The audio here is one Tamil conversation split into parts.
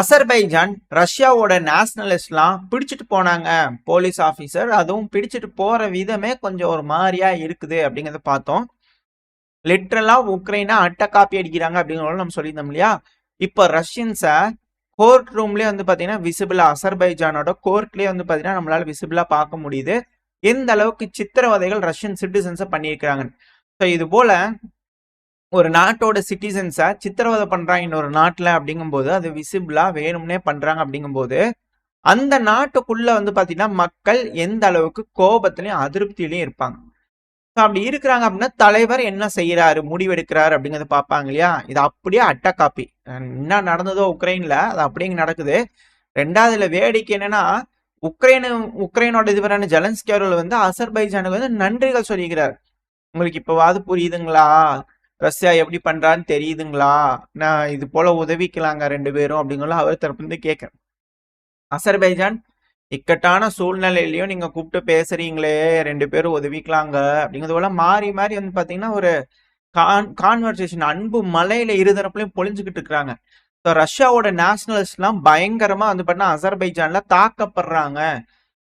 அசர்பைஜான் ரஷ்யாவோட நேஷனலிஸ்ட்லாம் பிடிச்சிட்டு போனாங்க. போலீஸ் ஆஃபீஸர் அதுவும் பிடிச்சிட்டு போற விதமே கொஞ்சம் ஒரு மாதிரியா இருக்குது அப்படிங்கிறத பார்த்தோம். லிட்ரலா உக்ரைனை அட்டை காப்பி அடிக்கிறாங்க அப்படிங்கிறத நம்ம சொல்லியிருந்தோம் இல்லையா. இப்போ ரஷ்யன்ஸை கோர்ட் ரூம்லேயே வந்து பார்த்தீங்கன்னா விசிபிளா அசர்பைஜானோட கோர்ட்லேயே வந்து பார்த்தீங்கன்னா நம்மளால விசிபிளா பார்க்க முடியுது எந்த அளவுக்கு சித்திரவதைகள் ரஷ்யன் சிட்டிசன்ஸை பண்ணியிருக்கிறாங்க. ஸோ இது போல ஒரு நாட்டோட சிட்டிசன்ஸை சித்திரவதை பண்றாங்க இன்னொரு நாட்டில் அப்படிங்கும்போது அது விசிபிளா வேணும்னே பண்றாங்க அப்படிங்கும்போது அந்த நாட்டுக்குள்ள வந்து பாத்தீங்கன்னா மக்கள் எந்த அளவுக்கு கோபத்திலையும் அதிருப்தியிலையும் இருப்பாங்க. அப்படி இருக்கிறாங்க அப்படின்னா தலைவர் என்ன செய்யறாரு முடிவெடுக்கிறாரு அப்படிங்கறத பார்ப்பாங்க இல்லையா. இது அப்படியே அட்டை காப்பி என்ன நடந்ததோ உக்ரைன்ல அது அப்படியே நடக்குது. ரெண்டாவதுல வேடிக்கை என்னன்னா உக்ரைனோட இதுவரான ஜெலன்ஸ்கி அவர்கள் வந்து அசர்பைஜானுக்கு வந்து நன்றிகள் சொல்லிக்கிறார். உங்களுக்கு இப்பவாது புரியுதுங்களா ரஷ்யா எப்படி பண்றான்னு தெரியுதுங்களா, நான் இது போல உதவிக்கலாங்க ரெண்டு பேரும் அப்படிங்கலாம் அவர் தரப்பு இருந்து கேட்கிறேன். அசர்பைஜான் இக்கட்டான சூழ்நிலையிலையும் நீங்க கூப்பிட்டு பேசுறீங்களே ரெண்டு பேரும் உதவிக்கலாங்க அப்படிங்கிறது போல மாறி மாறி வந்து பாத்தீங்கன்னா ஒரு கான்வர்சேஷன் அன்பு மலையில இருதரப்புலையும் பொழிஞ்சுக்கிட்டு இருக்கிறாங்க. ரஷ்யாவோட நேஷனலிஸ்ட்லாம் பயங்கரமா வந்து பண்ணா அசர்பைஜான்ல தாக்கப்படுறாங்க.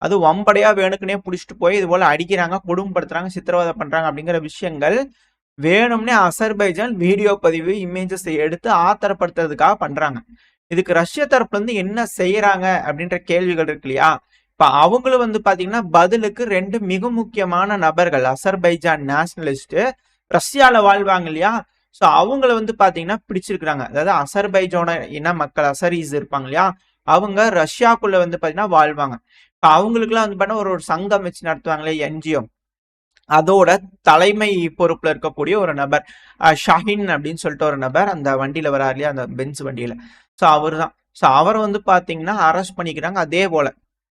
அது வம்படையா வேணுக்குனே புடிச்சிட்டு போய் இது போல அடிக்கிறாங்க, கொடுமைப்படுத்துறாங்க, சித்திரவதை பண்றாங்க அப்படிங்கிற விஷயங்கள் வேணும்னே அசர்பைஜான் வீடியோ பதிவு இமேஜஸ் எடுத்து ஆத்தரப்படுத்துறதுக்காக பண்றாங்க. இதுக்கு ரஷ்ய தரப்புல இருந்து என்ன செய்யறாங்க அப்படின்ற கேள்விகள் இருக்கு இல்லையா. இப்ப அவங்களும் வந்து பாத்தீங்கன்னா பதிலுக்கு ரெண்டு மிக முக்கியமான நபர்கள் அசர்பைஜான் நேஷனலிஸ்ட் ரஷ்யால வாழ்வாங்க இல்லையா. ஸோ அவங்கள வந்து பாத்தீங்கன்னா பிடிச்சிருக்கிறாங்க. அதாவது அசர்பைஜான இன மக்கள் அசரீஸ் இருப்பாங்க இல்லையா, அவங்க ரஷ்யாக்குள்ள வந்து பாத்தீங்கன்னா வாழ்வாங்க. இப்போ அவங்களுக்குலாம் வந்து பார்த்தா ஒரு சங்கம் வச்சு நடத்துவாங்களே என்ஜிஓ, அதோட தலைமை பொறுப்புல இருக்கக்கூடிய ஒரு நபர் ஷஹின் அப்படின்னு சொல்லிட்டு ஒரு நபர் அந்த வண்டியில வராரு இல்லையா, அந்த பென்ஸ் வண்டியில. ஸோ அவர் தான். ஸோ அவரை வந்து பாத்தீங்கன்னா அரெஸ்ட் பண்ணிக்கிறாங்க. அதே போல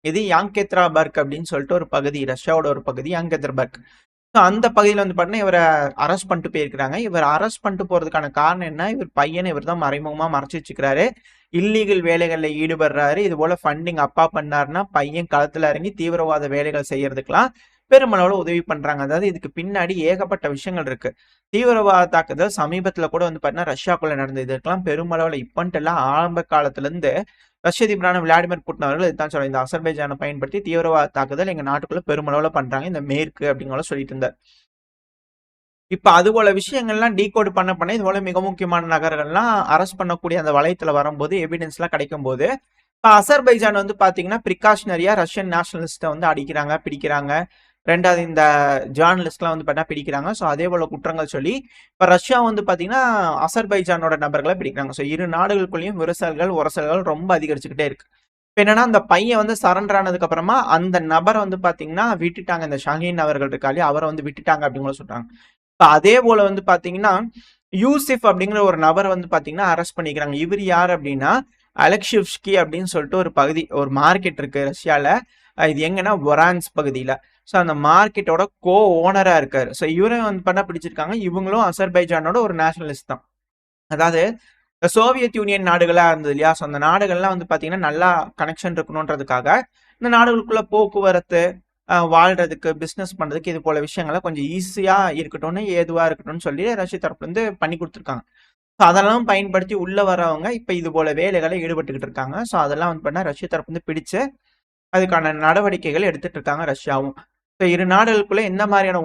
இது யாங்கெத்ராபர்க் அப்படின்னு சொல்லிட்டு ஒரு பகுதி, ரஷ்யாவோட ஒரு பகுதி யாங்கெத்ராபர்க். ஸோ அந்த பகுதியில் வந்து பார்த்தீங்கன்னா இவரை அரெஸ்ட் பண்ணிட்டு போயிருக்கிறாங்க. இவர் அரெஸ்ட் பண்ணிட்டு போறதுக்கான காரணம் என்ன, இவர் பையனை இவர் தான் மறைமுகமா மறைச்சு வச்சுக்கிறாரு, இல்லீகல் வேலைகளில் ஈடுபடுறாரு, இது போல ஃபண்டிங் அப்பா பண்ணாருன்னா பையன் களத்துல இறங்கி தீவிரவாத வேலைகள் செய்யறதுக்கெல்லாம் பெருமளவுல உதவி பண்றாங்க. அதாவது இதுக்கு பின்னாடி ஏகப்பட்ட விஷயங்கள் இருக்கு. தீவிரவாத தாக்குதல் சமீபத்துல கூட வந்து பாத்தீங்கன்னா ரஷ்யாக்குள்ள நடந்தது. இதுக்கெல்லாம் பெருமளவுல இப்பன்ட்டு எல்லாம் ஆரம்ப காலத்துல இருந்து ரஷ்ய அதிபரான விளாடிமிர் புட்டின் அவர்கள் இதுதான் சொல்றாங்க, இந்த அசர்பைஜானை பயன்படுத்தி தீவிரவாத தாக்குதல் எங்க நாட்டுக்குள்ள பெருமளவுல பண்றாங்க இந்த மேற்கு அப்படிங்கிற சொல்லிட்டு இருந்தார். இப்ப அது போல விஷயங்கள்லாம் டீகோடு பண்ண இது போல மிக முக்கியமான நகர்கள்லாம் அரெஸ்ட் பண்ணக்கூடிய அந்த வளையத்துல வரும்போது எவிடன்ஸ் எல்லாம் கிடைக்கும் போது இப்ப அசர்பைஜான் வந்து பாத்தீங்கன்னா பிரிகாஷனரியா ரஷ்யன் நேஷனலிஸ்ட வந்து அடிக்கிறாங்க, பிடிக்கிறாங்க. ரெண்டாவது இந்த ஜேர்னலிஸ்ட்லாம் வந்து பார்த்தா பிடிக்கிறாங்க. ஸோ அதே போல குற்றங்கள் சொல்லி இப்போ ரஷ்யா வந்து பார்த்தீங்கன்னா அசர்பைஜானோட நபர்களை பிடிக்கிறாங்க. ஸோ இரு நாடுகளுக்குள்ளேயும் உரசல்கள் ரொம்ப அதிகரிச்சுக்கிட்டே இருக்கு. இப்போ என்னன்னா அந்த பையன் வந்து சரண்டர் ஆனதுக்கு அப்புறமா அந்த நபரை வந்து பார்த்தீங்கன்னா விட்டுட்டாங்க. இந்த ஷஹீன் அவர்கள் இருக்காலே அவரை வந்து விட்டுட்டாங்க அப்படின்னு சொல்றாங்க. இப்போ அதே போல வந்து பார்த்தீங்கன்னா யூசிஃப் அப்படிங்கிற ஒரு நபரை வந்து பார்த்தீங்கன்னா அரெஸ்ட் பண்ணிக்கிறாங்க. இவர் யார் அப்படின்னா அலெக்ஷிவ்ஸ்கி அப்படின்னு சொல்லிட்டு ஒரு பகுதி, ஒரு மார்க்கெட் இருக்கு ரஷ்யால. இது எங்கன்னா ஒரான்ஸ் பகுதியில. ஸோ அந்த மார்க்கெட்டோட கோ ஓனரா இருக்காரு. ஸோ இவரும் வந்து பண்ண பிடிச்சிருக்காங்க. இவங்களும் அசர்பைஜானோட ஒரு நேஷனலிஸ்ட் தான். அதாவது சோவியத் யூனியன் நாடுகளா இருந்தது இல்லையா. ஸோ அந்த நாடுகள்லாம் வந்து பாத்தீங்கன்னா நல்லா கனெக்ஷன் இருக்கணும்ன்றதுக்காக இந்த நாடுகளுக்குள்ள போக்குவரத்து வாழ்றதுக்கு பிசினஸ் பண்றதுக்கு இது போல விஷயங்களை கொஞ்சம் ஈஸியா இருக்கட்டும்னு ஏதுவா இருக்கட்டும்னு சொல்லி ரஷ்ய தரப்புல இருந்து பண்ணி கொடுத்துருக்காங்க. ஸோ அதெல்லாம் பயன்படுத்தி உள்ள வரவங்க இப்ப இது போல வேலைகளை ஈடுபட்டுக்கிட்டு இருக்காங்க. ஸோ அதெல்லாம் வந்து பண்ணா ரஷ்ய தரப்பு வந்து பிடிச்சு அதுக்கான நடவடிக்கைகள் எடுத்துட்டு இருக்காங்க ரஷ்யாவும். ஸோ இரு நாடுகளுக்குள்ள எந்த மாதிரியான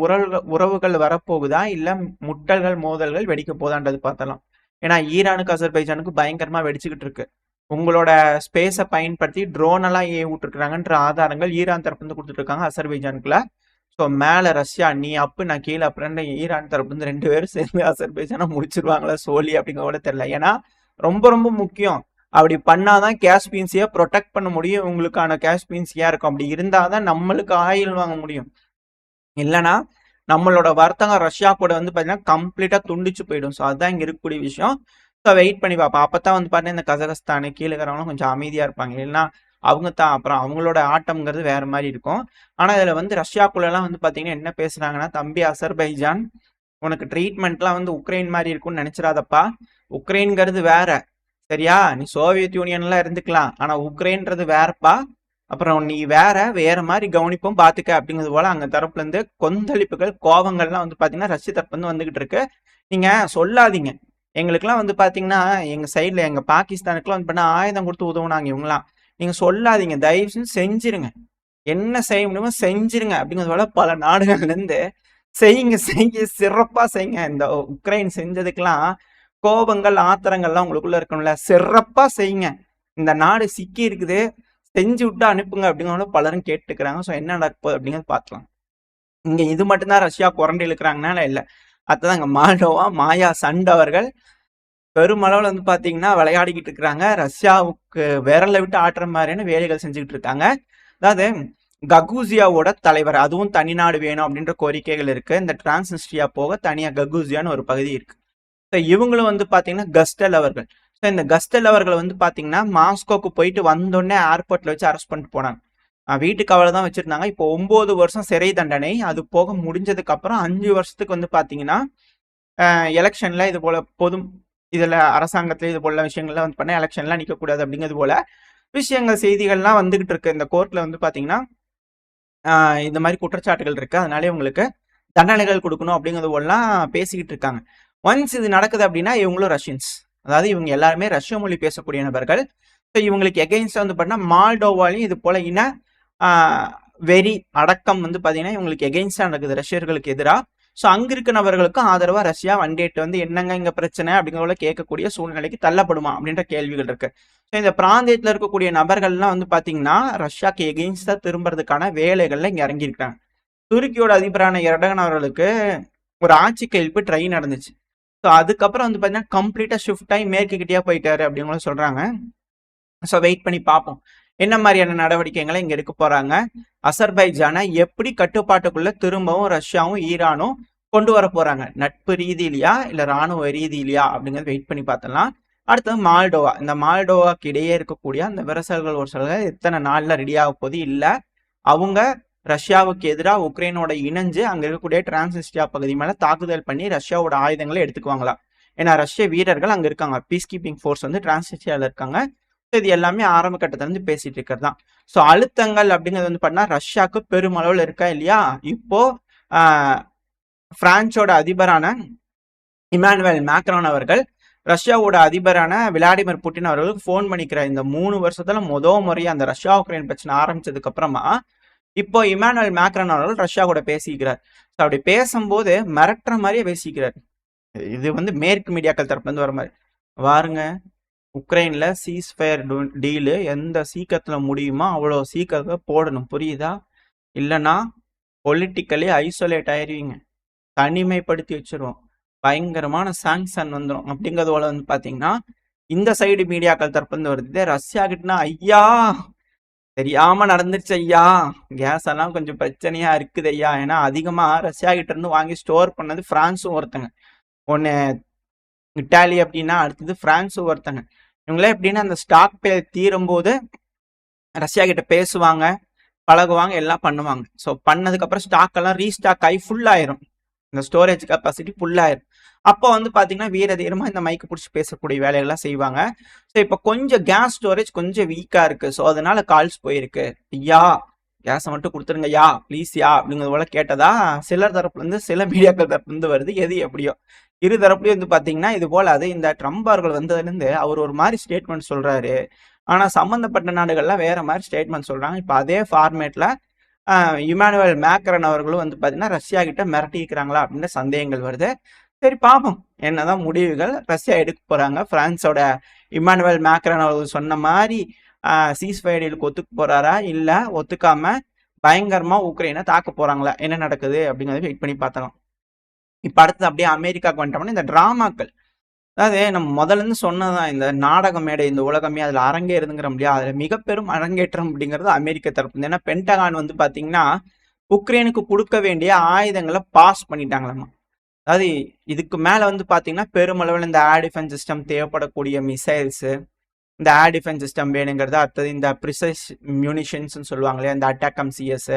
உறவுகள் வரப்போகுதா இல்ல முட்டல்கள் மோதல்கள் வெடிக்க போதான்றது பார்த்தலாம். ஏன்னா ஈரானுக்கு அசர்பைஜானுக்கு பயங்கரமா வெடிச்சுக்கிட்டு இருக்கு. உங்களோட ஸ்பேஸை பயன்படுத்தி ட்ரோன் எல்லாம் விட்டுருக்காங்கன்ற ஆதாரங்கள் ஈரான் தரப்பு இருந்து கொடுத்துட்டு இருக்காங்க அசர்பைஜானுக்குள்ள. ஸோ மேல ரஷ்யா நீ அப்பு நான் கீழே அப்புறம் ஈரான் தரப்பு இருந்து ரெண்டு பேரும் சேர்ந்து அசர்பைஜானை முடிச்சிருவாங்களா சோலி அப்படிங்கிற தெரியல. ஏன்னா ரொம்ப ரொம்ப முக்கியம். அப்படி பண்ணாதான் கேஸ்பியன்சியா ப்ரொடெக்ட் பண்ண முடியும். உங்களுக்கான கேஸ்பியன்சியா இருக்கும். அப்படி இருந்தாதான் நம்மளுக்கு ஆயில் வாங்க முடியும். இல்லைன்னா நம்மளோட வர்த்தகம் ரஷ்யா கூட வந்து பார்த்தீங்கன்னா கம்ப்ளீட்டா துண்டிச்சு போயிடும். ஸோ அதுதான் இங்க இருக்கக்கூடிய விஷயம். ஸோ வெயிட் பண்ணி பார்ப்போம். அப்பதான் வந்து பார்த்தீங்கன்னா இந்த கசகஸ்தானு கீழே இருக்கிறவங்களும் கொஞ்சம் அமைதியா இருப்பாங்க. இல்லைன்னா அவங்க தான் அப்புறம் அவங்களோட ஆட்டம்ங்கிறது வேற மாதிரி இருக்கும். ஆனா இதுல வந்து ரஷ்யாக்குள்ளெல்லாம் வந்து பாத்தீங்கன்னா என்ன பேசுறாங்கன்னா, தம்பி அசர்பைஜான் உனக்கு ட்ரீட்மெண்ட்லாம் வந்து உக்ரைன் மாதிரி இருக்கும்னு நினைச்சிடாதப்பா. உக்ரைன்ங்கிறது வேற, சரியா? நீ சோவியத் யூனியன்ல இருந்துக்கலாம், ஆனா உக்ரைன்றது வேறப்பா. அப்புறம் நீ வேற மாதிரி கவனிப்பும் பாத்துக்க அப்படிங்கிறது போல அங்க தரப்புல இருந்து கொந்தளிப்புகள் கோபங்கள்லாம் வந்து பாத்தீங்கன்னா ரஷ்ய தரப்பு வந்து வந்துகிட்டு இருக்கு. நீங்க சொல்லாதீங்க எங்களுக்கெல்லாம் வந்து பார்த்தீங்கன்னா, எங்க சைடுல எங்க பாகிஸ்தானுக்குலாம் வந்து பார்த்தீங்கன்னா, ஆயுதம் குடுத்து உதவுனாங்க இவங்கலாம். நீங்க சொல்லாதீங்க. தயவு செஞ்சு செஞ்சிருங்க. என்ன செய்ய முடியுமோ செஞ்சிருங்க அப்படிங்கிறது போல பல நாடுகள்லேருந்து செய்யுங்க, செய்யுங்க, சிறப்பா செய்யுங்க. இந்த உக்ரைன் செஞ்சதுக்கெல்லாம் கோபங்கள், ஆத்திரங்கள்லாம் உங்களுக்குள்ள இருக்கணும்ல. சிறப்பா செய்யுங்க. இந்த நாடு சிக்கி இருக்குது. செஞ்சு விட்டு அனுப்புங்க அப்படிங்கிற பலரும் கேட்டுக்கிறாங்க. ஸோ என்ன நடக்க போகுது அப்படிங்கிறது பார்க்கலாம். இங்க இது மட்டும் தான் ரஷ்யா கொரண்டு இழுக்கிறாங்கனால இல்ல. அடுத்ததான் இங்க மால்டோவா, மாயா சண்ட் அவர்கள் பெருமளவுல வந்து பாத்தீங்கன்னா விளையாடிக்கிட்டு இருக்கிறாங்க. ரஷ்யாவுக்கு விரல விட்டு ஆட்டுற மாதிரியான வேலைகள் செஞ்சுக்கிட்டு இருக்காங்க. அதாவது ககூசியாவோட தலைவர், அதுவும் தனிநாடு வேணும் அப்படின்ற கோரிக்கைகள் இருக்கு. இந்த டிரான்ஸ்னிஸ்ட்ரியா போக தனியா ககூசியான்னு ஒரு பகுதி இருக்கு. இவங்களும் வந்து பாத்தீங்கன்னா கஸ்டல் அவர்கள். இந்த கஸ்டல் அவர்கள் வந்து பாத்தீங்கன்னா மாஸ்கோக்கு போயிட்டு வந்தோடனே ஏர்போர்ட்ல வச்சு அரெஸ்ட் பண்ணிட்டு போனாங்க. வீட்டுக்கு அவளை தான் வச்சிருந்தாங்க. இப்போ 9 வருஷம் சிறை தண்டனை. அது போக முடிஞ்சதுக்கு அப்புறம் 5 வருஷத்துக்கு வந்து பாத்தீங்கன்னா எலெக்ஷன்ல இது போல இதுல அரசாங்கத்துல இது போல விஷயங்கள்லாம் வந்து பண்ண எலெக்ஷன்லாம் நிக்கக்கூடாது அப்படிங்கிறது போல விஷயங்கள் செய்திகள்லாம் வந்துகிட்டு இருக்கு. இந்த கோர்ட்ல வந்து பாத்தீங்கன்னா இந்த மாதிரி குற்றச்சாட்டுகள் இருக்கு. அதனால இவங்களுக்கு தண்டனைகள் கொடுக்கணும் அப்படிங்கிறது போலாம் பேசிக்கிட்டு இருக்காங்க. ஒன்ஸ் இது நடக்குது அப்படின்னா இவங்களும் ரஷ்யன்ஸ், அதாவது இவங்க எல்லாருமே ரஷ்ய மொழி பேசக்கூடிய நபர்கள். ஸோ இவங்களுக்கு எகெயின்ஸ்டா வந்து பண்ணா மால்டோவாலையும் இது போல இன வெறி அடக்கம் வந்து பாத்தீங்கன்னா இவங்களுக்கு எகெயின்ஸ்டா நடக்குது ரஷ்யர்களுக்கு எதிராக. ஸோ அங்க இருக்க நபர்களுக்கும் ஆதரவா ரஷ்யா வண்டேட்டு வந்து என்னங்க இங்க பிரச்சனை அப்படிங்கிறத கேட்கக்கூடிய சூழ்நிலைக்கு தள்ளப்படுமா அப்படின்ற கேள்விகள் இருக்கு. ஸோ இந்த பிராந்தியத்தில் இருக்கக்கூடிய நபர்கள்லாம் வந்து பாத்தீங்கன்னா ரஷ்யாக்கு எகெயின்ஸ்டா திரும்புறதுக்கான வேலைகள்ல இங்க இறங்கியிருக்காங்க. துருக்கியோட அதிபரான எர்டகன் அவர்களுக்கு ஒரு ஆட்சி கையெழுப்பு ட்ரை நடந்துச்சு. ஸோ அதுக்கப்புறம் வந்து பாத்தீங்கன்னா கம்ப்ளீட்டா ஷிஃப்ட் ஆகி மேற்கு கிட்டே போயிட்டாரு அப்படின்னு சொல்றாங்க. ஸோ வெயிட் பண்ணி பார்ப்போம் என்ன மாதிரியான நடவடிக்கைகளை இங்க எடுக்க போறாங்க. அசர்பைஜானை எப்படி கட்டுப்பாட்டுக்குள்ள திரும்பவும் ரஷ்யாவும் ஈரானும் கொண்டு வர போறாங்க, நட்பு ரீதியிலையா இல்ல ராணுவ ரீதியிலையா அப்படிங்கறது வெயிட் பண்ணி பார்த்தலாம். அடுத்தது மால்டோவா. இந்த மால்டோவாக்கு இடையே இருக்கக்கூடிய அந்த விரசல்கள் ஒரு சில எத்தனை நாள்ல ரெடி ஆக போது இல்ல அவங்க ரஷ்யாவுக்கு எதிராக உக்ரைனோட இணைஞ்சு அங்க இருக்கக்கூடிய டிரான்ஸ்னிஸ்ட்ரியா பகுதி மேல தாக்குதல் பண்ணி ரஷ்யாவோட ஆயுதங்களை எடுத்துக்குவாங்களா. ஏன்னா ரஷ்ய வீரர்கள் அங்க இருக்காங்க, பீஸ் கீப்பிங் ஃபோர்ஸ் வந்து டிரான்ஸ்னிஸ்ட்ரியால இருக்காங்க. இது எல்லாமே ஆரம்ப கட்டத்துல இருந்து பேசிட்டு இருக்கிறது தான். ஸோ அழுத்தங்கள் அப்படிங்கிறது வந்து பண்ணா ரஷ்யாவுக்கு பெருமளவில் இருக்கா இல்லையா. இப்போ பிரான்சோட அதிபரான இமானுவேல் மேக்ரான் அவர்கள் ரஷ்யாவோட அதிபரான விளாடிமிர் புட்டின் அவர்களுக்கு போன் பண்ணிக்கிற இந்த 3 வருஷத்துல முறையா அந்த ரஷ்யா உக்ரைன் பிரச்சனை ஆரம்பிச்சதுக்கு அப்புறமா இப்போ இமானுவேல் மேக்ரான் அவர்கள் ரஷ்யா கூட பேசிக்கிறார். அப்படி பேசும்போது மிரட்டுற மாதிரியே பேசிக்கிறார். இது வந்து மேற்கு மீடியாக்கள் தரப்புல இருந்து வர மாதிரி வாருங்க, உக்ரைன்ல சீஸ்ஃபயர் டீலு எந்த சீக்கிரத்துல முடியுமோ அவ்வளோ சீக்கிரத்துல போடணும், புரியுதா? இல்லைன்னா பொலிட்டிக்கலி ஐசோலேட் ஆயிருவீங்க, தனிமைப்படுத்தி வச்சிருவோம், பயங்கரமான சாங்ஷன் வந்துடும் அப்படிங்கிறது போல வந்து பாத்தீங்கன்னா இந்த சைடு மீடியாக்கள் தரப்புல வருது. ரஷ்யா கிட்டனா ஐயா தெரியாம நடந்துருச்சு ஐயா, கேஸ் எல்லாம் கொஞ்சம் பிரச்சனையா இருக்குது ஐயா. ஏன்னா அதிகமா ரஷ்யா கிட்ட இருந்து வாங்கி ஸ்டோர் பண்ணது பிரான்ஸும் ஒருத்தங்க, ஒன்னு இட்டாலி அப்படின்னா அடுத்தது பிரான்ஸும் ஒருத்தங்க. இவங்களே எப்படின்னா அந்த ஸ்டாக் பே தீரும் போது ரஷ்யா கிட்ட பேசுவாங்க, பழகுவாங்க, எல்லாம் பண்ணுவாங்க. ஸோ பண்ணதுக்கு அப்புறம் ஸ்டாக் எல்லாம் ரீஸ்டாக் ஆகி ஃபுல் ஆயிரும், இந்த ஸ்டோரேஜ் கெப்பாசிட்டி ஃபுல் ஆயிரும். அப்போ வந்து பாத்தீங்கன்னா வீர தீரமா இந்த மைக்கு பிடிச்சி பேசக்கூடிய வேலைகள்லாம் செய்வாங்க. ஸோ இப்போ கொஞ்சம் கேஸ் ஸ்டோரேஜ் கொஞ்சம் வீக்கா இருக்கு, ஸோ அதனால கால்ஸ் போயிருக்கு. ஐயா கேஸை மட்டும் கொடுத்துருங்க யா ப்ளீஸ் யா அப்படிங்கிறது போல கேட்டதா சிலர் தரப்புல இருந்து சில மீடியாக்கள் தரப்புல இருந்து வருது. எது எப்படியோ இரு தரப்புலயும் வந்து பாத்தீங்கன்னா இது போல அது இந்த ட்ரம்ப் அவர்கள் வந்ததுல இருந்து அவர் ஒரு மாதிரி ஸ்டேட்மெண்ட் சொல்றாரு, ஆனா சம்பந்தப்பட்ட நாடுகள்லாம் வேற மாதிரி ஸ்டேட்மெண்ட் சொல்றாங்க. இப்போ அதே ஃபார்மேட்ல இமானுவேல் மேக்ரன் அவர்களும் வந்து பாத்தீங்கன்னா ரஷ்யா கிட்ட மிரட்டிக்கிறாங்களா அப்படின்ற சந்தேகங்கள் வருது. சரி பார்ப்போம் என்னதான் முடிவுகள் ரஷ்யா எடுக்க போறாங்க. பிரான்ஸோட இமானுவேல் மேக்ரன் அவர்கள் சொன்ன மாதிரி சீஸ்ஃபயர் டீலுக்கு ஒத்துக்க போறாரா இல்ல ஒத்துக்காம பயங்கரமா உக்ரைனை தாக்க போறாங்களா, என்ன நடக்குது அப்படிங்கறத வெயிட் பண்ணி பார்த்தலாம். இப்ப அடுத்து அப்படியே அமெரிக்காவுக்கு வந்துட்டோம்னா இந்த டிராமாக்கள், அதாவது நம்ம முதல்ல இருந்து சொன்னதான் இந்த நாடக மேடை இந்த உலகமே அதுல அரங்கேறுதுங்கிற முடியாது, அதுல மிக பெரும் அரங்கேற்றம் அப்படிங்கிறது அமெரிக்க தரப்பு. ஏன்னா பென்டகான் வந்து பாத்தீங்கன்னா உக்ரைனுக்கு கொடுக்க வேண்டிய ஆயுதங்களை பாஸ் பண்ணிட்டாங்களாமா. அதாவது இதுக்கு மேல வந்து பாத்தீங்கன்னா பெருமளவில் இந்த ஏர் டிஃபென்ஸ் சிஸ்டம் தேவைப்படக்கூடிய மிசைல்ஸ், இந்த ஏர் டிஃபென்ஸ் சிஸ்டம் வேணுங்கிறது, அடுத்தது இந்த ப்ரிசைஸ் மியூனிஷன்ஸ் சொல்லுவாங்க இல்லையா, இந்த அட்டாக்கம் சிஎஸ்,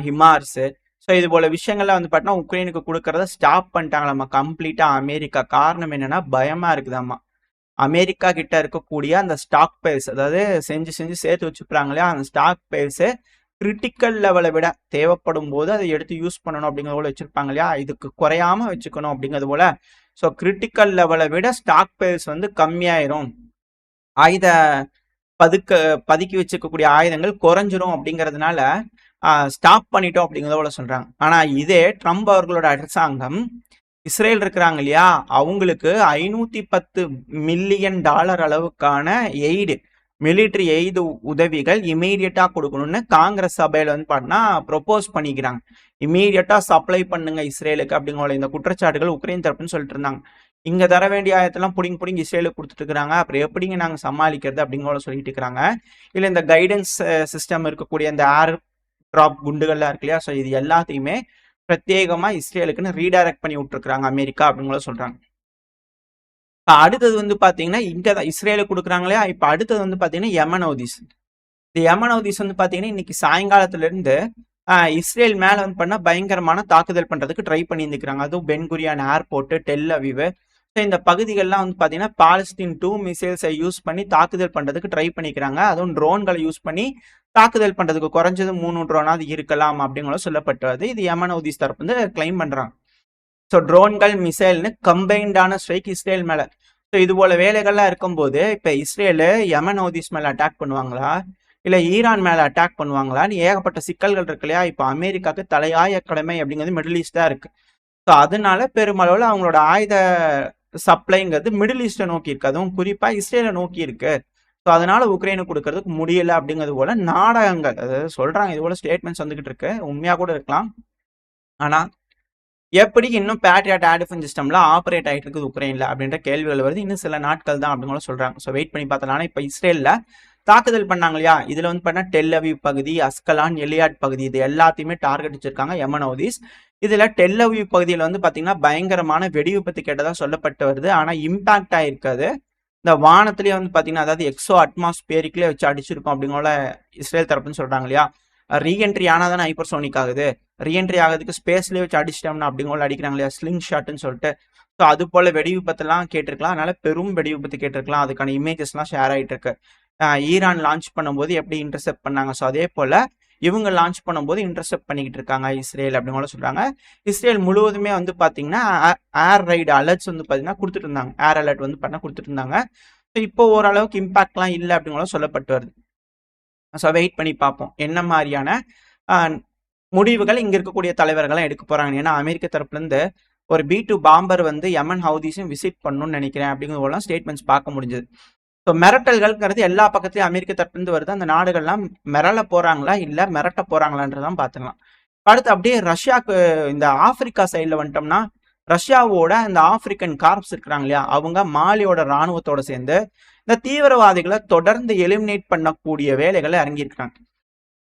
ஹிமார்ஸ், ஸோ இது போல விஷயங்கள்லாம் வந்து பார்த்தீங்கன்னா உக்ரைனுக்கு கொடுக்கறத ஸ்டாப் பண்ணிட்டாங்களாம்மா கம்ப்ளீட்டா அமெரிக்கா. காரணம் என்னன்னா பயமா இருக்குதாம்மா, அமெரிக்கா கிட்ட இருக்கக்கூடிய அந்த ஸ்டாக் பைல்ஸ், அதாவது செஞ்சு சேர்த்து வச்சுக்கிறாங்க இல்லையா, அந்த ஸ்டாக் பைல்ஸ் கிரிட்டிக்கல் லெவலை விட தேவைப்படும் போது அதை எடுத்து யூஸ் பண்ணணும் அப்படிங்கிறது போல வச்சிருப்பாங்க இல்லையா, இதுக்கு குறையாம வச்சுக்கணும் அப்படிங்கிறது போல ஸோ கிரிட்டிக்கல் லெவலை விட ஸ்டாக் பிரைஸ் வந்து கம்மியாயிரும், ஆயுத பதுக்கி வச்சுக்கக்கூடிய ஆயுதங்கள் குறைஞ்சிரும் அப்படிங்கிறதுனால ஸ்டாப் பண்ணிட்டோம் அப்படிங்கிறத சொல்றாங்க. ஆனா இதே ட்ரம்ப் அவர்களோட அரசாங்கம் இஸ்ரேல் இருக்கிறாங்க இல்லையா, அவங்களுக்கு $510 மில்லியன் அளவுக்கான எய்டு, மிலிட்ரி எய்டு உதவிகள் இமீடியட்டா கொடுக்கணும்னு காங்கிரஸ் சபையில வந்து பார்த்தா ப்ரொபோஸ் பண்ணிக்கிறாங்க. இமீடியட்டா சப்ளை பண்ணுங்க இஸ்ரேலுக்கு அப்படிங்கிற இந்த குற்றச்சாட்டுகள் உக்ரைன் தரப்புன்னு சொல்லிட்டு இருந்தாங்க. இங்க தர வேண்டிய ஆயத்தெல்லாம் புடிங்கி இஸ்ரேலுக்கு கொடுத்துட்டு இருக்கிறாங்க. அப்புறம் எப்படிங்க நாங்க சமாளிக்கிறது அப்படிங்கிற சொல்லிட்டு இருக்கிறாங்க. இல்ல இந்த கைடன்ஸ் சிஸ்டம் இருக்கக்கூடிய இந்த ஏர் டிராப் குண்டுகள்லாம் இருக்கு இல்லையா, ஸோ இது எல்லாத்தையுமே பிரத்யேகமா இஸ்ரேலுக்குன்னு ரீடைரக்ட் பண்ணி விட்டுருக்காங்க அமெரிக்கா அப்படிங்கிற சொல்றாங்க. அடுத்தது வந்து பாத்தீங்கன்னா இங்கதான் இஸ்ரேலுக்கு கொடுக்குறாங்க இல்லையா, இப்ப அடுத்தது வந்து பாத்தீங்கன்னா யமன் ஹவுதிஸ். இந்த யமன் ஹவுதிஸ் வந்து பாத்தீங்கன்னா இன்னைக்கு சாயங்காலத்துல இருந்து இஸ்ரேல் மேல வந்து பண்ண பயங்கரமான தாக்குதல் பண்றதுக்கு ட்ரை பண்ணி இருந்துக்கிறாங்க. அதுவும் பென்குரியான் ஏர்போர்ட், டெல் அவிவ், இந்த பகுதிகள்லாம் வந்து பாத்தீங்கன்னா பாலஸ்தீன் 2 மிசைல்ஸை யூஸ் பண்ணி தாக்குதல் பண்றதுக்கு ட்ரை பண்ணிக்கிறாங்க. அதுவும் ட்ரோன்களை யூஸ் பண்ணி தாக்குதல் பண்றதுக்கு குறைஞ்சது 3 ட்ரோனாவது இருக்கலாம் அப்படிங்கிற சொல்லப்பட்டது. இது யமன் ஹவுதிஸ் தரப்பு வந்து கிளைம் பண்றாங்க. ஸோ ட்ரோன்கள் மிசைல்னு கம்பைன்டான ஸ்ட்ரைக் இஸ்ரேல் மேல. ஸோ இது போல வேலைகள்லாம் இருக்கும்போது இப்ப இஸ்ரேலு யமன் ஹவுதிஸ் மேல அட்டாக் பண்ணுவாங்களா இல்ல ஈரான் மேல அட்டாக் பண்ணுவாங்களான்னு ஏகப்பட்ட சிக்கல்கள் இருக்கு இல்லையா. இப்ப அமெரிக்காவுக்கு தலையாய கடமை அப்படிங்கிறது மிடில் ஈஸ்ட் தான் இருக்கு. ஸோ அதனால பெருமளவில் அவங்களோட ஆயுத சப்ளைங்கிறது மிடில் ஈஸ்டை நோக்கி இருக்கு, அதுவும் குறிப்பா இஸ்ரேலை நோக்கி இருக்கு. ஸோ அதனால உக்ரைனுக்கு கொடுக்கறதுக்கு முடியல அப்படிங்கிறது போல நாடகங்கள் அதாவது சொல்றாங்க. இது போல ஸ்டேட்மெண்ட்ஸ் வந்துகிட்டு இருக்கு, உண்மையா கூட இருக்கலாம். ஆனா எப்படி இன்னும் பேட்ரியாட் ஏர் டிஃபென்ஸ் சிஸ்டம்லாம் ஆப்ரேட் ஆகிட்டு இருக்குது உக்ரைன்ல அப்படின்ற கேள்விகள் வருது. இன்னும் சில நாட்கள் தான் அப்படின்னு சொல்றாங்க. ஸோ வெயிட் பண்ணி பார்த்தலாம். இப்போ இஸ்ரேல்ல தாக்குதல் பண்ணாங்க இல்லையா, இதுல வந்து பண்ணா டெல் அவிவ் பகுதி, அஸ்கலான், எலியாட் பகுதி, இது எல்லாத்தையுமே டார்கெட் வச்சிருக்காங்க யமன் ஹவுதிஸ். இதுல டெல் அவிவ் பகுதியில் வந்து பாத்தீங்கன்னா பயங்கரமான வெடி விபத்து கேட்டதா சொல்லப்பட்டு வருது. ஆனா இம்பாக்ட் ஆயிருக்காது. இந்த வானத்திலேயே வந்து பாத்தீங்கன்னா அதாவது எக்ஸோ அட்மாஸ்பியரிக்லேயே வச்சு அடிச்சிருக்கோம் அப்படிங்கிற இஸ்ரேல் தரப்புன்னு சொல்றாங்க இல்லையா. ரீஎன்ட்ரி ஆனாதானே ஹைப்பர்சோனிக் ஆகுது, ரீஎன்ட்ரி ஆகிறதுக்கு ஸ்பேஸ்லேயே வச்சு அடிச்சிட்டோம்னா அப்படிங்கிற அடிக்கிறாங்க இல்லையா, ஸ்லிங் ஷாட்னு சொல்லிட்டு. ஸோ அது போல வெடி விபத்துலாம் கேட்டிருக்கலாம், அதனால பெரும் வெடி விபத்து கேட்டிருக்கலாம். அதுக்கான இமேஜஸ்லாம் ஷேர் ஆகிட்டு இருக்கு. ஈரான் லான்ச் பண்ணும்போது எப்படி இன்டர்செப்ட் பண்ணாங்க, ஸோ அதே போல இவங்க லான்ச் பண்ணும்போது இன்டர்செப்ட் பண்ணிக்கிட்டு இருக்காங்க இஸ்ரேல் அப்படிங்கிற சொல்றாங்க. இஸ்ரேல் முழுவதுமே வந்து பாத்தீங்கன்னா ஏர் ரைடு அலர்ட்ஸ் வந்து பாத்தீங்கன்னா கொடுத்துட்டு இருந்தாங்க, ஏர் அலர்ட் வந்து பண்ண கொடுத்துட்டு இருந்தாங்க. ஸோ இப்போ ஓரளவுக்கு இம்பாக்ட்லாம் இல்லை அப்படிங்கிற சொல்லப்பட்டு வருது. ஸோ வெயிட் பண்ணி பார்ப்போம் என்ன மாதிரியான முடிவுகள் இங்க இருக்கக்கூடிய தலைவர்கள்லாம் எடுக்க போறாங்க. ஏன்னா அமெரிக்க தரப்புல இருந்து ஒரு B2 பாம்பர் வந்து யமன் ஹவுதிஸும் விசிட் பண்ணணும்னு நினைக்கிறேன் அப்படிங்கிறதெல்லாம் ஸ்டேட்மெண்ட்ஸ் பார்க்க முடிஞ்சது. ஸோ மிரட்டல்கள்ங்கிறது எல்லா பக்கத்துலையும் அமெரிக்க தரப்புலேருந்து வருது. அந்த நாடுகள்லாம் மிரள போறாங்களா இல்லை மிரட்ட போறாங்களான்றதான் பார்த்துக்கலாம். அடுத்து அப்படியே ரஷ்யாவுக்கு இந்த ஆப்பிரிக்கா சைடில் வந்துட்டோம்னா, ரஷ்யாவோட இந்த ஆப்பிரிக்கன் கார்ப்ஸ் இருக்கிறாங்க இல்லையா, அவங்க மாலியோட இராணுவத்தோட சேர்ந்து இந்த தீவிரவாதிகளை தொடர்ந்து எலிமினேட் பண்ணக்கூடிய வேலைகளை இறங்கியிருக்காங்க.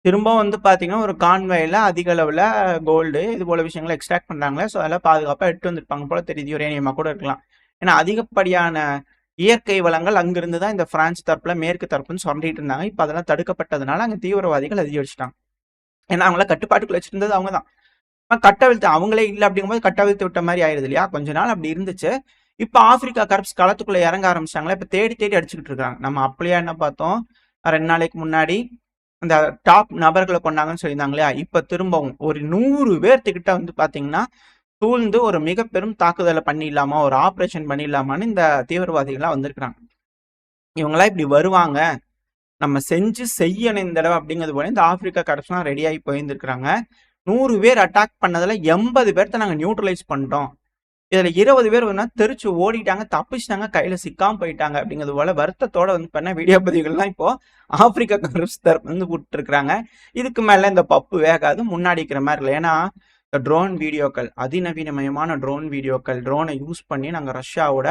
திரும்ப வந்து பார்த்தீங்கன்னா ஒரு கான்வேயில் அதிக அளவில் கோல்டு இது போல விஷயங்களை எக்ஸ்ட்ராக்ட் பண்ணுறாங்களே, ஸோ அதெல்லாம் பாதுகாப்பாக எடுத்து வந்திருப்பாங்க போல தெரியுது. யுரேனியமாக கூட இருக்கலாம். ஏன்னா அதிகப்படியான இயற்கை வளங்கள் அங்கிருந்து தான் இந்த பிரான்ஸ் தரப்புல மேற்கு தரப்புன்னு சொல்லிட்டு இருந்தாங்க. இப்போ அதெல்லாம் தடுக்கப்பட்டதுனால அங்கே தீவிரவாதிகள் அதிகரிச்சுட்டாங்க. ஏன்னா அவங்கள கட்டுப்பாட்டுக்குள்ள வச்சிருந்தது அவங்க தான். கட்டவிழ்த்து அவங்களே இல்லை அப்படிங்கும்போது கட்டவிழ்த்து விட்ட மாதிரி ஆயிடுது இல்லையா. கொஞ்ச நாள் அப்படி இருந்துச்சு. இப்போ ஆப்பிரிக்கா கரப்ஸ் களத்துக்குள்ள இறங்க ஆரம்பிச்சாங்களா, இப்போ தேடி தேடி அடிச்சுக்கிட்டு இருக்காங்க. நம்ம அப்படியா என்ன பார்த்தோம் 2 நாளைக்கு முன்னாடி அந்த டாப் நபர்களை கொண்டாங்கன்னு சொல்லியிருந்தாங்க இல்லையா, இப்போ திரும்பவும் ஒரு 100 பேர்த்துக்கிட்ட வந்து பார்த்தீங்கன்னா சூழ்ந்து ஒரு மிக பெரும் தாக்குதலை பண்ணிடலாமா, ஒரு ஆப்ரேஷன் பண்ணிடலாமான்னு இந்த தீவிரவாதிகள்லாம் வந்திருக்கிறாங்க. இவங்களாம் இப்படி வருவாங்க, நம்ம செஞ்சு செய்யணும் இந்த தடவை அப்படிங்கிறது போல இந்த ஆப்பிரிக்கா கரப்ஸ்லாம் ரெடியாகி போயிருந்துருக்குறாங்க. 100 பேர் அட்டாக் பண்ணதில் 80 பேர்த்த நாங்கள் நியூட்ரலைஸ் பண்ணிட்டோம். இதில் 20 பேர் வந்து தெரிச்சு ஓடிட்டாங்க, தப்பிச்சிட்டாங்க, கையில் சிக்காமல் போயிட்டாங்க அப்படிங்கிறது போல வருத்தத்தோட வந்து பண்ண வீடியோ பதிவுகள்லாம் இப்போ ஆப்பிரிக்கா கரப்ஸ் தரப்பு வந்து விட்டுருக்குறாங்க. இதுக்கு மேலே இந்த பப்பு வேகாது, முன்னாடி இருக்கிற மாதிரி இல்லை. ஏன்னா ட்ரோன் வீடியோக்கள், அதிநவீனமயமான ட்ரோன் வீடியோக்கள், ட்ரோனை யூஸ் பண்ணி நாங்கள் ரஷ்யாவோட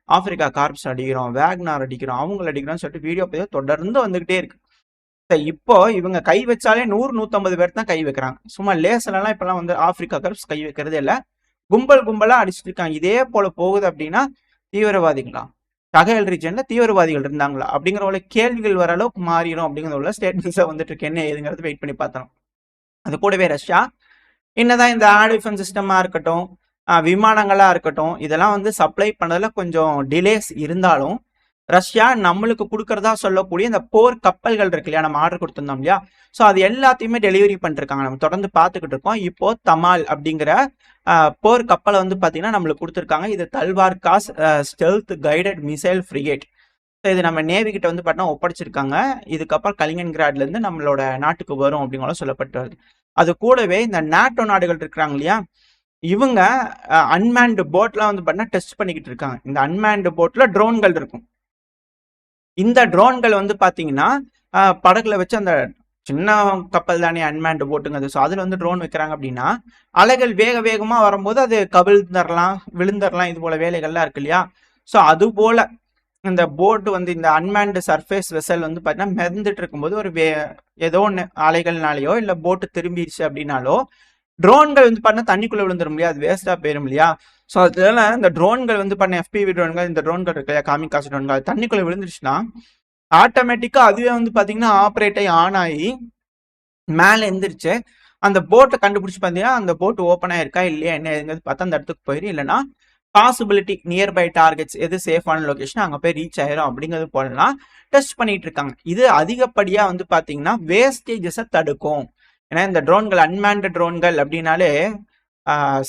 ஆப்பிரிக்கா கார்ப்ஸ் அடிக்கிறோம், வேக்னார் அடிக்கிறோம், அவங்களை அடிக்கிறோம்னு சொல்லிட்டு வீடியோ பதிவு தொடர்ந்து வந்துகிட்டே இருக்கு. இப்போ இவங்க கை வச்சாலே 100-150 பேர் தான் கை வைக்கிறாங்க. சும்மா லேசலாம் இப்பெல்லாம் வந்து ஆப்பிரிக்கா கார்ப்ஸ் கை வைக்கிறதே இல்லை, கும்பலா அடிச்சுட்டு இருக்காங்க. இதே போல போகுது அப்படின்னா தீவிரவாதிகளா, சகல் ரீஜன்ல தீவிரவாதிகள் இருந்தாங்களா அப்படிங்கிற கேள்விகள் வர அளவுக்கு மாறிடும் அப்படிங்கிற ஸ்டேட்மெண்ட்ஸா வந்துட்டு இருக்கு. என்ன ஏதுங்கிறது வெயிட் பண்ணி பார்த்தோம். அது கூடவே ரஷ்யா என்னதான் இந்த ஏர் டிஃபென்ஸ் சிஸ்டமா இருக்கட்டும், விமானங்களா இருக்கட்டும், இதெல்லாம் வந்து சப்ளை பண்ணதுல கொஞ்சம் டிலேஸ் இருந்தாலும் ரஷ்யா நம்மளுக்கு கொடுக்கறதா சொல்லக்கூடிய இந்த போர் கப்பல்கள் இருக்கு இல்லையா, நம்ம ஆர்டர் கொடுத்துருந்தோம் இல்லையா, ஸோ அது எல்லாத்தையுமே டெலிவரி பண்ணிருக்காங்க. நம்ம தொடர்ந்து பார்த்துக்கிட்டு இருக்கோம். இப்போ தமால் அப்படிங்கிற போர் கப்பலை வந்து பார்த்தீங்கன்னா நம்மளுக்கு கொடுத்துருக்காங்க. இது Talwar class stealth guided missile frigate. So இது நம்ம நேவி கிட்ட வந்து பார்த்தீங்கன்னா ஒப்படைச்சிருக்காங்க. இதுக்கப்புறம் கலிங்கன்கிராட்ல இருந்து நம்மளோட நாட்டுக்கு வரும் அப்படிங்கிற சொல்லப்பட்டு வருது. அது கூடவே இந்த நாட்டோ நாடுகள் இருக்கிறாங்க இல்லையா, இவங்க அன்மேன்டு போட்லாம் வந்து பார்த்தீங்கன்னா டெஸ்ட் பண்ணிக்கிட்டு இருக்காங்க. இந்த அன்மேன்டு போட்ல ட்ரோன்கள் இருக்கும். இந்த ட்ரோன்கள் வந்து பார்த்தீங்கன்னா படகுல வச்சு அந்த சின்ன கப்பல் தானே அன்மேன்டு போட்டுங்கிறது. ஸோ அதில் வந்து ட்ரோன் வைக்கிறாங்க அப்படின்னா அலைகள் வேக வேகமாக வரும்போது அது கவிழ்ந்துடலாம், விழுந்துடலாம், இது போல வேலைகள்லாம் இருக்கு இல்லையா. ஸோ அது போல இந்த போட் வந்து இந்த அன்மேன்டு சர்ஃபேஸ் வெசல் வந்து பார்த்தீங்கன்னா மிதந்துட்டு இருக்கும்போது ஒரு ஏதோ ஒன்று அலைகள்னாலேயோ இல்லை போட்டு திரும்பிடுச்சு அப்படின்னாலோ ட்ரோன்கள் வந்து பார்த்தீங்கன்னா தண்ணிக்குள்ளே விழுந்துடும் இல்லையா, அது வேஸ்ட்டாக போயிடும் இல்லையா. ஸோ அதனால இந்த ட்ரோன்கள் வந்து பண்ண FPV ட்ரோன்கள், இந்த ட்ரோன்கள் இருக்கு இல்லையா, காமிகாசு ட்ரோன்கள், தண்ணிக்குள்ளே விழுந்துருச்சுன்னா ஆட்டோமேட்டிக்காக அதுவே வந்து பார்த்தீங்கன்னா ஆப்ரேட் ஆகி ஆன் ஆகி மேலே எந்திரிச்சு அந்த போட்டை கண்டுபிடிச்சி பார்த்தீங்கன்னா அந்த போட் ஓப்பன் ஆயிருக்கா இல்லையா என்ன எதுங்கிறது பார்த்தா அந்த இடத்துக்கு போயிடும். இல்லைன்னா பாசிபிலிட்டி நியர்பை டார்கெட்ஸ் எது சேஃபான லொகேஷன் அங்கே போய் ரீச் ஆயிரும் அப்படிங்கிறது போலலாம் டெஸ்ட் பண்ணிட்டு இருக்காங்க. இது அதிகப்படியாக வந்து பார்த்தீங்கன்னா வேஸ்டேஜஸை தடுக்கும். ஏன்னா இந்த ட்ரோன்கள் அன்மேன்டு ட்ரோன்கள் அப்படின்னாலே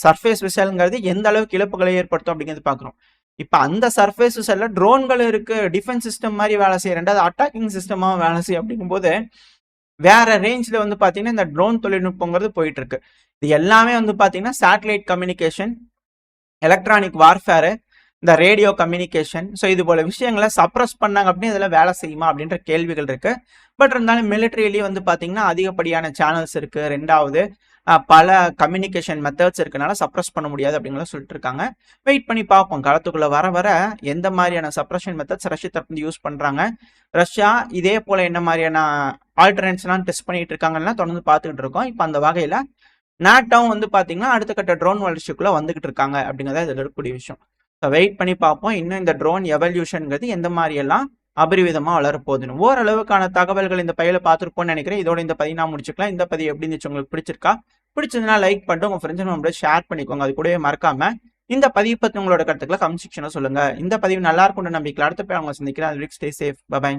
சர்ஃபேஸ் விசல்ங்கிறது எந்த அளவுக்கு இழப்புகளை ஏற்படுத்தும் அப்படிங்கிறது பார்க்குறோம். இப்போ அந்த சர்ஃபேஸ் விசல்ல ட்ரோன்கள் இருக்கு, டிஃபென்ஸ் சிஸ்டம் மாதிரி வேலை செய்ய, ரெண்டாவது அட்டாக்கிங் சிஸ்டமாக வேலை செய்யும். அப்படிங்கும்போது வேற ரேஞ்சில் வந்து பார்த்தீங்கன்னா இந்த ட்ரோன் தொழில்நுட்பங்கிறது போயிட்டு இருக்கு. இது எல்லாமே வந்து பார்த்தீங்கன்னா சேட்டலைட் கம்யூனிகேஷன், எலக்ட்ரானிக் வார்ஃபேரு, இந்த ரேடியோ கம்யூனிகேஷன், ஸோ இது போல விஷயங்களை சப்ரஸ் பண்ணாங்க அப்படின்னு இதெல்லாம் வேலை செய்யுமா அப்படின்ற கேள்விகள் இருக்கு. பட் இருந்தாலும் மிலிட்ரியிலேயே வந்து பார்த்தீங்கன்னா அதிகப்படியான சேனல்ஸ் இருக்கு. ரெண்டாவது பல கம்யூனிகேஷன் மெத்தட்ஸ் இருக்கனால சப்ரஸ் பண்ண முடியாது அப்படிங்கிற சொல்லிட்டு இருக்காங்க. வெயிட் பண்ணி பார்ப்போம். காலத்துக்குள்ள வர வர எந்த மாதிரியான சப்ரஷன் மெத்தட்ஸ் ரஷ்யா தரப்பு யூஸ் பண்றாங்க, ரஷ்யா இதே போல என்ன மாதிரியான ஆல்டர்னேட்ஸ்லாம் டெஸ்ட் பண்ணிட்டு இருக்காங்கன்னா தொடர்ந்து பார்த்துக்கிட்டு இருக்கோம். இப்போ அந்த வகையில நாட்டோவும் வந்து பார்த்தீங்கன்னா அடுத்த கட்ட ட்ரோன் வளர்ச்சிக்குள்ள வந்துகிட்டு இருக்காங்க அப்படிங்கிறத இதில் இருக்கக்கூடிய விஷயம். ஸோ வெயிட் பண்ணி பார்ப்போம் இன்னும் இந்த ட்ரோன் எவல்யூஷன்ங்கிறது எந்த மாதிரியெல்லாம் அபரிவிதமாக வளரப்போகுதுன்னு. ஓரளவுக்கான தகவல்கள் இந்த பையில பார்த்துருப்போம்னு நினைக்கிறேன். இதோட இந்த பதிவு நான் முடிச்சுக்கலாம். இந்த பதிவு எப்படி இருந்துச்சு, உங்களுக்கு பிடிச்சிருக்கா? பிடிச்சதுன்னா லைக் பண்ணிட்டு உங்க ஃப்ரெண்ட்ஸ் நம்மளோட ஷேர் பண்ணிக்கோங்க. அது கூடவே மறக்காம இந்த பதிவு பற்றி உங்களோட கருத்துக்களை கமெண்ட் செக்ஷன்ல சொல்லுங்க. இந்த பதிவு நல்லா இருக்கும்னு நம்பிக்கை அடுத்த போய் அவங்க சந்திக்கிறேன். Stay safe. பை.